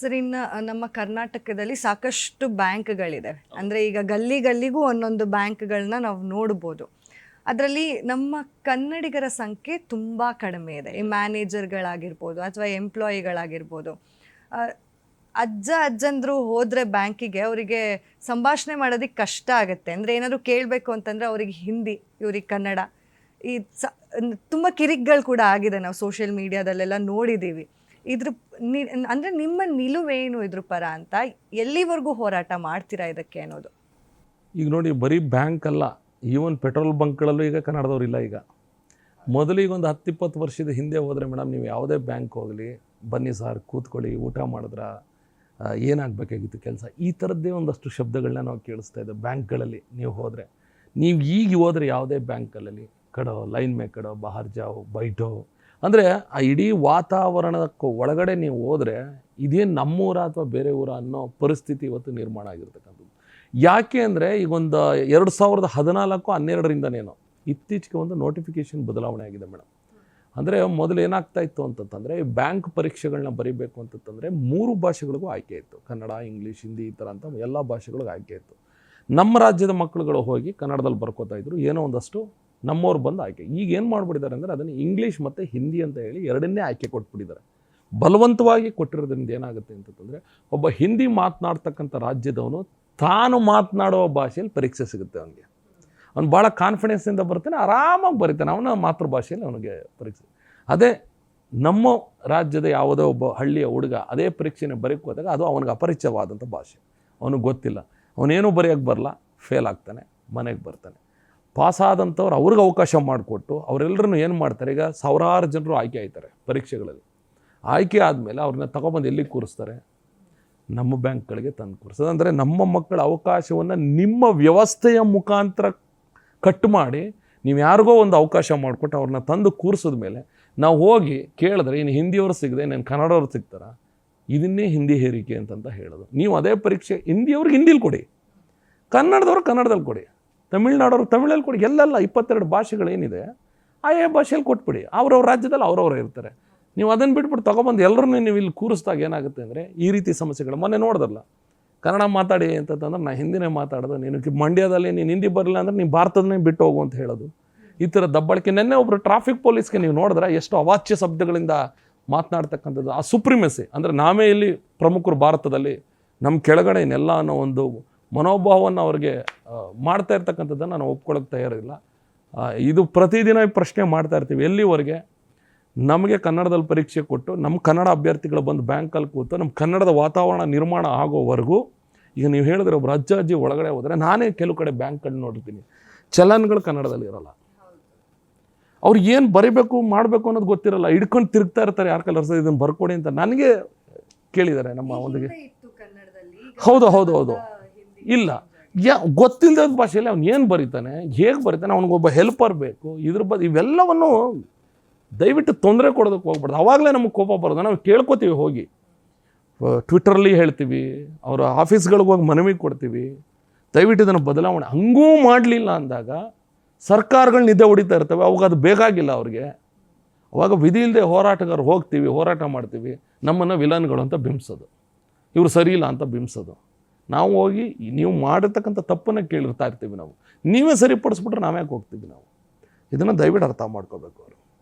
Sir ಇನ್ನು ನಮ್ಮ ಕರ್ನಾಟಕದಲ್ಲಿ ಸಾಕಷ್ಟು ಬ್ಯಾಂಕ್ಗಳಿದೆ. ಅಂದರೆ ಈಗ ಗಲ್ಲಿಗೂ ಒಂದೊಂದು ಬ್ಯಾಂಕ್ಗಳನ್ನ ನಾವು ನೋಡ್ಬೋದು. ಅದರಲ್ಲಿ ನಮ್ಮ ಕನ್ನಡಿಗರ ಸಂಖ್ಯೆ ತುಂಬ ಕಡಿಮೆ ಇದೆ. ಈ ಮ್ಯಾನೇಜರ್ಗಳಾಗಿರ್ಬೋದು ಅಥವಾ ಎಂಪ್ಲಾಯಿಗಳಾಗಿರ್ಬೋದು. ಅಜ್ಜಂದ್ರು ಹೋದರೆ ಬ್ಯಾಂಕಿಗೆ ಅವರಿಗೆ ಸಂಭಾಷಣೆ ಮಾಡೋದಕ್ಕೆ ಕಷ್ಟ ಆಗುತ್ತೆ. ಅಂದರೆ ಏನಾದರೂ ಕೇಳಬೇಕು ಅಂತಂದರೆ ಅವರಿಗೆ ಹಿಂದಿ, ಇವ್ರಿಗೆ ಕನ್ನಡ. ಈ ತುಂಬ ಕಿರಿಕ್ಗಳು ಕೂಡ ಆಗಿದೆ, ನಾವು ಸೋಷಿಯಲ್ ಮೀಡಿಯಾದಲ್ಲೆಲ್ಲ ನೋಡಿದ್ದೀವಿ. ಅಂದರೆ ನಿಮ್ಮ ನಿಲುವೇನು ಇದ್ರ ಪರ ಅಂತ, ಎಲ್ಲಿವರೆಗೂ ಹೋರಾಟ ಮಾಡ್ತೀರಾ ಇದಕ್ಕೆ ಅನ್ನೋದು? ಈಗ ನೋಡಿ, ಬರೀ ಬ್ಯಾಂಕ್ ಅಲ್ಲ, ಈವನ್ ಪೆಟ್ರೋಲ್ ಬಂಕ್ಗಳಲ್ಲೂ ಈಗ ಕನ್ನಡದವ್ರು ಇಲ್ಲ. ಈಗ ಮೊದಲಿಗೆ ಒಂದು 10-20 ವರ್ಷದ ಹಿಂದೆ ಹೋದರೆ ಮೇಡಮ್, ನೀವು ಯಾವುದೇ ಬ್ಯಾಂಕ್ ಹೋಗಲಿ, ಬನ್ನಿ ಸರ್ ಕೂತ್ಕೊಳ್ಳಿ, ಊಟ ಮಾಡಿದ್ರ, ಏನಾಗಬೇಕಾಗಿತ್ತು ಕೆಲಸ, ಈ ಥರದ್ದೇ ಒಂದಷ್ಟು ಶಬ್ದಗಳನ್ನ ನಾವು ಕೇಳಿಸ್ತಾ ಇದ್ದೆ ಬ್ಯಾಂಕ್ಗಳಲ್ಲಿ. ನೀವು ಹೋದರೆ, ನೀವು ಈಗ ಹೋದರೆ ಯಾವುದೇ ಬ್ಯಾಂಕಲ್ಲಿ ಕಡೋ, ಲೈನ್ ಮೇ ಕಡೋ, ಬಾಹರ್ ಜಾओ, ಬೈಟೋ, ಅಂದರೆ ಆ ಇಡೀ ವಾತಾವರಣಕ್ಕೆ ಒಳಗಡೆ ನೀವು ಹೋದರೆ ಇದೇನು ನಮ್ಮೂರ ಅಥವಾ ಬೇರೆ ಊರ ಅನ್ನೋ ಪರಿಸ್ಥಿತಿ ಇವತ್ತು ನಿರ್ಮಾಣ ಆಗಿರ್ತಕ್ಕಂಥದ್ದು. ಯಾಕೆ ಅಂದರೆ ಈಗ ಒಂದು 2014-12ರಿಂದನೇನೋ ಇತ್ತೀಚೆಗೆ ಒಂದು ನೋಟಿಫಿಕೇಷನ್ ಬದಲಾವಣೆ ಆಗಿದೆ ಮೇಡಮ್. ಅಂದರೆ ಮೊದಲು ಏನಾಗ್ತಾ ಇತ್ತು ಅಂತಂದರೆ, ಬ್ಯಾಂಕ್ ಪರೀಕ್ಷೆಗಳನ್ನ ಬರೀಬೇಕು ಅಂತಂದರೆ 3 ಭಾಷೆಗಳಿಗೂ ಆಯ್ಕೆ ಇತ್ತು. ಕನ್ನಡ, ಇಂಗ್ಲೀಷ್, ಹಿಂದಿ, ಈ ಥರ ಅಂತ ಎಲ್ಲ ಭಾಷೆಗಳಿಗೂ ಆಯ್ಕೆ ಇತ್ತು. ನಮ್ಮ ರಾಜ್ಯದ ಮಕ್ಕಳುಗಳು ಹೋಗಿ ಕನ್ನಡದಲ್ಲಿ ಬರ್ಕೋತಾ ಇದ್ರು, ಏನೋ ಒಂದಷ್ಟು ನಮ್ಮವ್ರು ಬಂದು ಆಯ್ಕೆ. ಈಗ ಏನು ಮಾಡಿಬಿಟ್ಟಿದ್ದಾರೆ ಅಂದರೆ, ಅದನ್ನು ಇಂಗ್ಲೀಷ್ ಮತ್ತು ಹಿಂದಿ ಅಂತ ಹೇಳಿ ಎರಡನ್ನೇ ಆಯ್ಕೆ ಕೊಟ್ಬಿಟ್ಟಿದ್ದಾರೆ. ಬಲವಂತವಾಗಿ ಕೊಟ್ಟಿರೋದ್ರಿಂದ ಏನಾಗುತ್ತೆ ಅಂತಂದರೆ, ಒಬ್ಬ ಹಿಂದಿ ಮಾತನಾಡ್ತಕ್ಕಂಥ ರಾಜ್ಯದವನು ತಾನು ಮಾತನಾಡೋ ಭಾಷೆಯಲ್ಲಿ ಪರೀಕ್ಷೆ ಸಿಗುತ್ತೆ ಅವನಿಗೆ. ಅವ್ನು ಭಾಳ ಕಾನ್ಫಿಡೆನ್ಸಿಂದ ಬರ್ತಾನೆ, ಆರಾಮಾಗಿ ಬರೀತಾನೆ, ಅವನ ಮಾತೃಭಾಷೆಯಲ್ಲಿ ಅವನಿಗೆ ಪರೀಕ್ಷೆ. ಅದೇ ನಮ್ಮ ರಾಜ್ಯದ ಯಾವುದೋ ಒಬ್ಬ ಹಳ್ಳಿಯ ಹುಡುಗ ಅದೇ ಪರೀಕ್ಷೆನೇ ಬರೀಕ್ಕೆ ಹೋದಾಗ ಅದು ಅವನಿಗೆ ಅಪರಿಚಯವಾದಂಥ ಭಾಷೆ, ಅವನಿಗೆ ಗೊತ್ತಿಲ್ಲ, ಅವನೇನೂ ಬರೆಯೋಕ್ಕೆ ಬರಲ್ಲ, ಫೇಲ್ ಆಗ್ತಾನೆ, ಮನೆಗೆ ಬರ್ತಾನೆ. ಪಾಸಾದಂಥವ್ರು ಅವ್ರಿಗೆ ಅವಕಾಶ ಮಾಡಿಕೊಟ್ಟು ಅವರೆಲ್ಲರೂ ಏನು ಮಾಡ್ತಾರೆ, ಈಗ ಸಾವಿರಾರು ಜನರು ಆಯ್ಕೆ ಆಯ್ತಾರೆ ಪರೀಕ್ಷೆಗಳಲ್ಲಿ. ಆಯ್ಕೆ ಆದಮೇಲೆ ಅವ್ರನ್ನ ತಗೊಬಂದು ಎಲ್ಲಿಗೆ ಕೂರಿಸ್ತಾರೆ? ನಮ್ಮ ಬ್ಯಾಂಕ್ಗಳಿಗೆ ತಂದು ಕೂರಿಸೋದು. ಅಂದರೆ ನಮ್ಮ ಮಕ್ಕಳ ಅವಕಾಶವನ್ನು ನಿಮ್ಮ ವ್ಯವಸ್ಥೆಯ ಮುಖಾಂತರ ಕಟ್ ಮಾಡಿ, ನೀವು ಯಾರಿಗೋ ಒಂದು ಅವಕಾಶ ಮಾಡಿಕೊಟ್ಟು ಅವ್ರನ್ನ ತಂದು ಕೂರಿಸಿದ ಮೇಲೆ ನಾವು ಹೋಗಿ ಕೇಳಿದ್ರೆ, ಇನ್ನು ಹಿಂದಿಯವರು ಸಿಗದೆ ನಾನು ಕನ್ನಡವ್ರು ಸಿಗ್ತಾರ? ಇದನ್ನೇ ಹಿಂದಿ ಹೇರಿಕೆ ಅಂತಂತ ಹೇಳೋದು. ನೀವು ಅದೇ ಪರೀಕ್ಷೆ ಹಿಂದಿಯವ್ರಿಗೆ ಹಿಂದಿಲಿ ಕೊಡಿ, ಕನ್ನಡದವ್ರು ಕನ್ನಡದಲ್ಲಿ ಕೊಡಿ, ತಮಿಳ್ನಾಡವ್ರು ತಮಿಳಲ್ಲಿ ಕೊಡಿ. ಎಲ್ಲೆಲ್ಲ 22 ಭಾಷೆಗಳೇನಿದೆ ಆಯಾ ಭಾಷೆಯಲ್ಲಿ ಕೊಟ್ಬಿಡಿ. ಅವ್ರವ್ರ ರಾಜ್ಯದಲ್ಲಿ ಅವ್ರವ್ರು ಇರ್ತಾರೆ. ನೀವು ಅದನ್ನು ಬಿಟ್ಬಿಟ್ಟು ತೊಗೊಬಂದು ಎಲ್ಲರೂ ನೀವು ಇಲ್ಲಿ ಕೂರಿಸ್ದಾಗ ಏನಾಗುತ್ತೆ ಅಂದರೆ, ಈ ರೀತಿ ಸಮಸ್ಯೆಗಳು. ಮೊನ್ನೆ ನೋಡಿದ್ರಲ್ಲ, ಕನ್ನಡ ಮಾತಾಡಿ ಅಂತಂದ್ರೆ ನಾನು ಹಿಂದಿನೇ ಮಾತಾಡೋದು, ನೀನು ಮಂಡ್ಯದಲ್ಲಿ ನೀನು ಹಿಂದಿ ಬರಲಿಲ್ಲ ಅಂದರೆ ನೀನು ಭಾರತದನ್ನೇ ಬಿಟ್ಟು ಹೋಗು ಅಂತ ಹೇಳೋದು. ಈ ಥರ ದಬ್ಬಳಿಕೆ. ನೆನ್ನೆ ಒಬ್ಬರು ಟ್ರಾಫಿಕ್ ಪೊಲೀಸ್ಗೆ ನೀವು ನೋಡಿದ್ರೆ ಎಷ್ಟು ಅವಾಚ್ಯ ಶಬ್ದಗಳಿಂದ ಮಾತನಾಡ್ತಕ್ಕಂಥದ್ದು. ಆ ಸುಪ್ರಿಮೆಸಿ ಅಂದರೆ ನಾವೇ ಇಲ್ಲಿ ಪ್ರಮುಖರು ಭಾರತದಲ್ಲಿ, ನಮ್ಮ ಕೆಳಗಡೆ ಇನ್ನೆಲ್ಲ ಅನ್ನೋ ಒಂದು ಮನೋಭಾವವನ್ನು ಅವ್ರಿಗೆ ಮಾಡ್ತಾ ಇರ್ತಕ್ಕಂಥದ್ದನ್ನು ನಾವು ಒಪ್ಕೊಳ್ಳೋಕೆ ತಯಾರಿಲ್ಲ. ಇದು ಪ್ರತಿದಿನ ಪ್ರಶ್ನೆ ಮಾಡ್ತಾ ಇರ್ತೀವಿ, ಎಲ್ಲಿವರೆಗೆ ನಮಗೆ ಕನ್ನಡದಲ್ಲಿ ಪರೀಕ್ಷೆ ಕೊಟ್ಟು ನಮ್ಮ ಕನ್ನಡ ಅಭ್ಯರ್ಥಿಗಳು ಬಂದು ಬ್ಯಾಂಕಲ್ಲಿ ಕೂತು ನಮ್ಮ ಕನ್ನಡದ ವಾತಾವರಣ ನಿರ್ಮಾಣ ಆಗೋವರೆಗೂ. ಈಗ ನೀವು ಹೇಳಿದ್ರೆ ಒಬ್ಬರು ಅಜ್ಜಿ ಒಳಗಡೆ ಹೋದರೆ, ನಾನೇ ಕೆಲವು ಕಡೆ ಬ್ಯಾಂಕ್ಗಳು ನೋಡಿರ್ತೀನಿ, ಚಲನ್ಗಳು ಕನ್ನಡದಲ್ಲಿ ಇರೋಲ್ಲ. ಅವ್ರು ಏನು ಬರೀಬೇಕು ಮಾಡಬೇಕು ಅನ್ನೋದು ಗೊತ್ತಿರಲ್ಲ, ಹಿಡ್ಕೊಂಡು ತಿರುಗ್ತಾ ಇರ್ತಾರೆ, ಯಾರು ಕಲರ್ಸ ಇದನ್ನು ಬರ್ಕೊಡಿ ಅಂತ. ನನಗೆ ಕೇಳಿದ್ದಾರೆ ನಮ್ಮ ಒಂದಿಗೆ. ಹೌದು ಇಲ್ಲ, ಗೊತ್ತಿಲ್ಲದ ಭಾಷೆಯಲ್ಲಿ ಅವ್ನು ಏನು ಬರೀತಾನೆ, ಹೇಗೆ ಬರೀತಾನೆ, ಅವ್ನಿಗೊಬ್ಬ ಹೆಲ್ಪರ್ ಬೇಕು. ಇವೆಲ್ಲವನ್ನು ದಯವಿಟ್ಟು ತೊಂದರೆ ಕೊಡೋದಕ್ಕೆ ಹೋಗ್ಬಾರ್ದು. ಆವಾಗಲೇ ನಮಗೆ ಕೋಪ ಬರೋದು. ನಾವು ಕೇಳ್ಕೊತೀವಿ, ಹೋಗಿ ಟ್ವಿಟರ್ಲಿ ಹೇಳ್ತೀವಿ, ಅವರ ಆಫೀಸ್ಗಳಿಗೆ ಹೋಗಿ ಮನವಿ ಕೊಡ್ತೀವಿ, ದಯವಿಟ್ಟು ಇದನ್ನು ಬದಲಾವಣೆ. ಹಂಗೂ ಮಾಡಲಿಲ್ಲ ಅಂದಾಗ ಸರ್ಕಾರಗಳು ನಿದ್ದೆ ಹೊಡಿತಾ ಇರ್ತವೆ. ಅವಾಗ ಅದು ಬೇಕಾಗಿಲ್ಲ ಅವ್ರಿಗೆ. ಅವಾಗ ವಿಧಿ ಇಲ್ಲದೆ ಹೋರಾಟಗಾರರು ಹೋಗ್ತೀವಿ, ಹೋರಾಟ ಮಾಡ್ತೀವಿ, ನಮ್ಮನ್ನು ವಿಲನ್ಗಳು ಅಂತ ಬಿಂಬಿಸೋದು, ಇವರು ಸರಿ ಇಲ್ಲ ಅಂತ ಬಿಂಬಿಸೋದು. ನಾವು ಹೋಗಿ ನೀವು ಮಾಡಿರ್ತಕ್ಕಂಥ ತಪ್ಪನ್ನು ಕೇಳಿರ್ತಾ ಇರ್ತೀವಿ. ನಾವು ನೀವೇ ಸರಿಪಡಿಸ್ಬಿಟ್ರೆ ನಾವ್ಯಾಕೆ ಹೋಗ್ತೀವಿ? ನಾವು ಇದನ್ನು ದಯವಿಟ್ಟು ಅರ್ಥ ಮಾಡ್ಕೋಬೇಕು ಅವರು.